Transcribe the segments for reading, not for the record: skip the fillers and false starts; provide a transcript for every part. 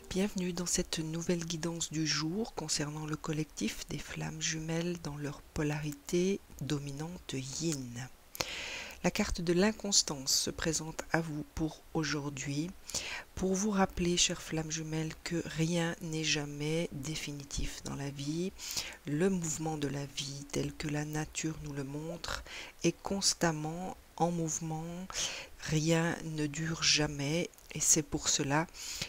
Bienvenue dans cette nouvelle guidance du jour concernant le collectif des flammes jumelles dans leur polarité dominante yin. La carte de l'inconstance se présente à vous pour aujourd'hui, pour vous rappeler, chères flammes jumelles, que rien n'est jamais définitif dans la vie. Le mouvement de la vie, tel que la nature nous le montre, est constamment en mouvement. Rien ne dure jamais et c'est pour cela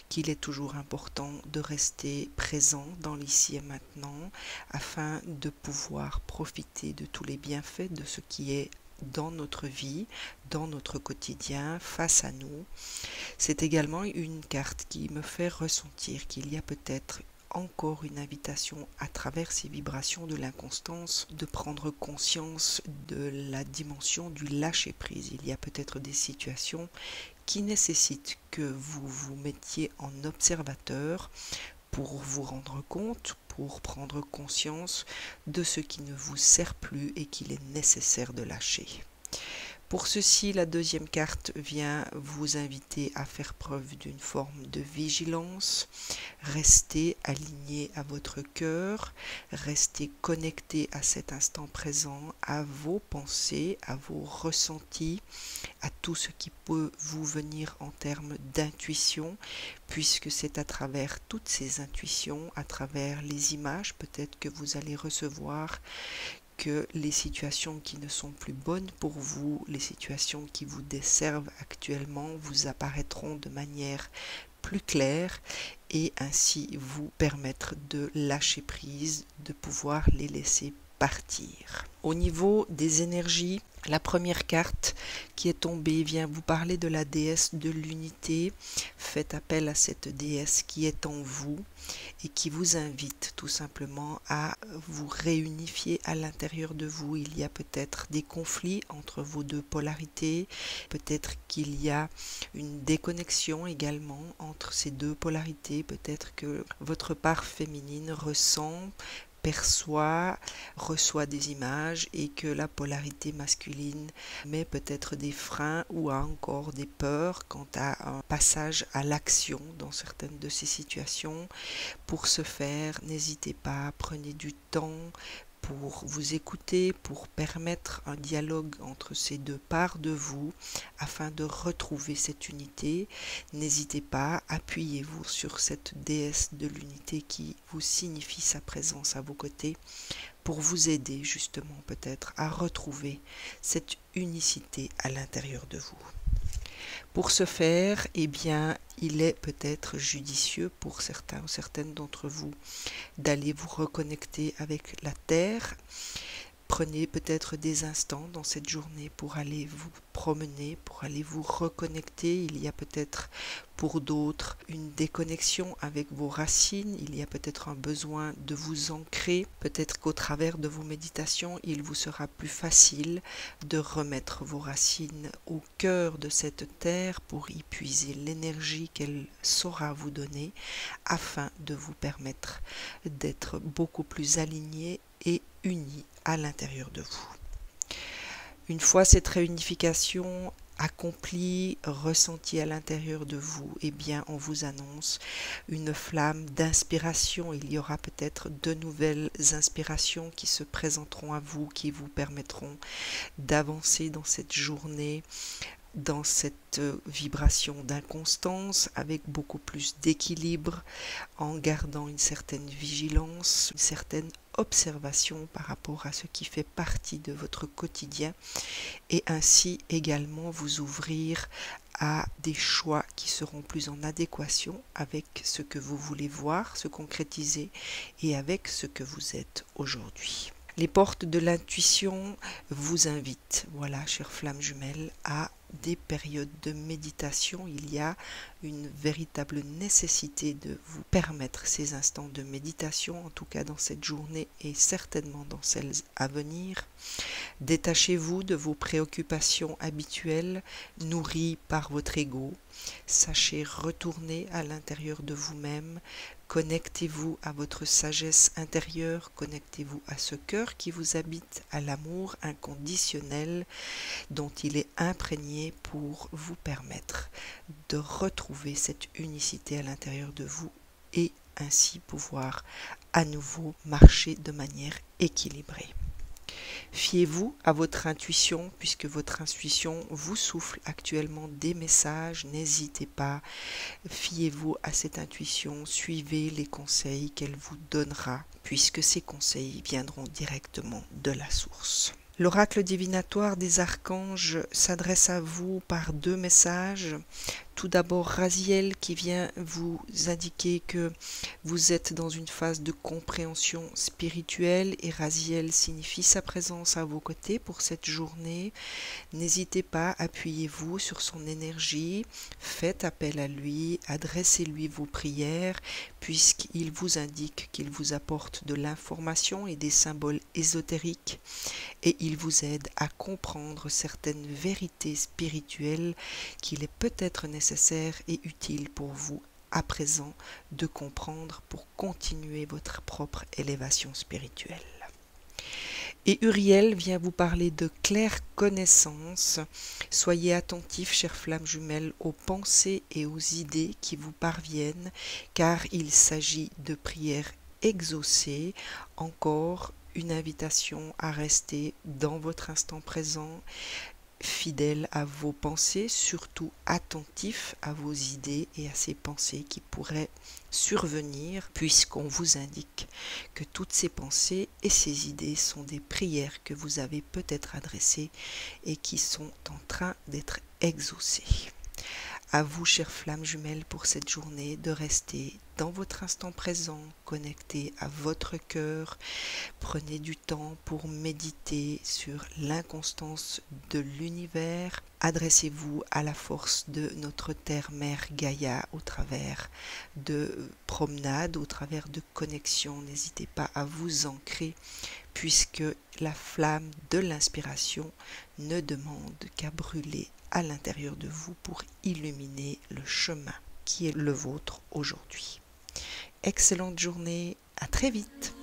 qu'il est toujours important de rester présent dans l'ici et maintenant afin de pouvoir profiter de tous les bienfaits de ce qui est dans notre vie, dans notre quotidien, face à nous. C'est également une carte qui me fait ressentir qu'il y a peut-être encore une invitation à travers ces vibrations de l'inconstance de prendre conscience de la dimension du lâcher-prise. Il y a peut-être des situations qui nécessitent que vous vous mettiez en observateur pour vous rendre compte, pour prendre conscience de ce qui ne vous sert plus et qu'il est nécessaire de lâcher. Pour ceci, la deuxième carte vient vous inviter à faire preuve d'une forme de vigilance, restez aligné à votre cœur, restez connecté à cet instant présent, à vos pensées, à vos ressentis, à tout ce qui peut vous venir en termes d'intuition, puisque c'est à travers toutes ces intuitions, à travers les images peut-être que vous allez recevoir, que les situations qui ne sont plus bonnes pour vous, les situations qui vous desservent actuellement, vous apparaîtront de manière plus claire et ainsi vous permettre de lâcher prise, de pouvoir les laisser partir. Au niveau des énergies, la première carte qui est tombée vient vous parler de la déesse de l'unité. Faites appel à cette déesse qui est en vous et qui vous invite tout simplement à vous réunifier à l'intérieur de vous. Il y a peut-être des conflits entre vos deux polarités, peut-être qu'il y a une déconnexion également entre ces deux polarités, peut-être que votre part féminine ressent, perçoit, reçoit des images et que la polarité masculine met peut-être des freins ou a encore des peurs quant à un passage à l'action dans certaines de ces situations. Pour ce faire, n'hésitez pas, prenez du temps pour vous écouter, pour permettre un dialogue entre ces deux parts de vous afin de retrouver cette unité. N'hésitez pas, appuyez-vous sur cette déesse de l'unité qui vous signifie sa présence à vos côtés pour vous aider justement peut-être à retrouver cette unicité à l'intérieur de vous. Pour ce faire, eh bien, il est peut-être judicieux pour certains ou certaines d'entre vous d'aller vous reconnecter avec la Terre. Prenez peut-être des instants dans cette journée pour aller vous promener, pour aller vous reconnecter. Il y a peut-être pour d'autres une déconnexion avec vos racines. Il y a peut-être un besoin de vous ancrer. Peut-être qu'au travers de vos méditations, il vous sera plus facile de remettre vos racines au cœur de cette terre pour y puiser l'énergie qu'elle saura vous donner afin de vous permettre d'être beaucoup plus aligné et unis à l'intérieur de vous. Une fois cette réunification accomplie, ressentie à l'intérieur de vous, eh bien on vous annonce une flamme d'inspiration. Il y aura peut-être de nouvelles inspirations qui se présenteront à vous, qui vous permettront d'avancer dans cette journée, dans cette vibration d'inconstance, avec beaucoup plus d'équilibre, en gardant une certaine vigilance, une certaine observation par rapport à ce qui fait partie de votre quotidien et ainsi également vous ouvrir à des choix qui seront plus en adéquation avec ce que vous voulez voir se concrétiser et avec ce que vous êtes aujourd'hui. Les portes de l'intuition vous invitent, voilà, chères flammes jumelles, à des périodes de méditation. Il y a une véritable nécessité de vous permettre ces instants de méditation, en tout cas dans cette journée et certainement dans celles à venir. Détachez-vous de vos préoccupations habituelles nourries par votre ego. Sachez retourner à l'intérieur de vous-même, Connectez-vous à votre sagesse intérieure, connectez-vous à ce cœur qui vous habite, à l'amour inconditionnel dont il est imprégné pour vous permettre de retrouver cette unicité à l'intérieur de vous et ainsi pouvoir à nouveau marcher de manière équilibrée. Fiez-vous à votre intuition, puisque votre intuition vous souffle actuellement des messages. N'hésitez pas, fiez-vous à cette intuition, suivez les conseils qu'elle vous donnera, puisque ces conseils viendront directement de la source. L'oracle divinatoire des archanges s'adresse à vous par 2 messages. Tout d'abord, Raziel qui vient vous indiquer que vous êtes dans une phase de compréhension spirituelle et Raziel signifie sa présence à vos côtés pour cette journée. N'hésitez pas, appuyez-vous sur son énergie, faites appel à lui, adressez-lui vos prières puisqu'il vous indique qu'il vous apporte de l'information et des symboles ésotériques et il vous aide à comprendre certaines vérités spirituelles qu'il est peut-être nécessaire et utile pour vous à présent de comprendre pour continuer votre propre élévation spirituelle. Et Uriel vient vous parler de claire connaissance. Soyez attentifs, chères flammes jumelles, aux pensées et aux idées qui vous parviennent, car il s'agit de prières exaucées. Encore une invitation à rester dans votre instant présent, fidèle à vos pensées, surtout attentif à vos idées et à ces pensées qui pourraient survenir, puisqu'on vous indique que toutes ces pensées et ces idées sont des prières que vous avez peut-être adressées et qui sont en train d'être exaucées. À vous, chères flammes jumelles, pour cette journée, de rester dans votre instant présent, connecté à votre cœur. Prenez du temps pour méditer sur l'inconstance de l'univers. Adressez-vous à la force de notre terre-mère Gaïa au travers de promenades, au travers de connexions. N'hésitez pas à vous ancrer puisque la flamme de l'inspiration ne demande qu'à brûler à l'intérieur de vous pour illuminer le chemin qui est le vôtre aujourd'hui. Excellente journée, à très vite.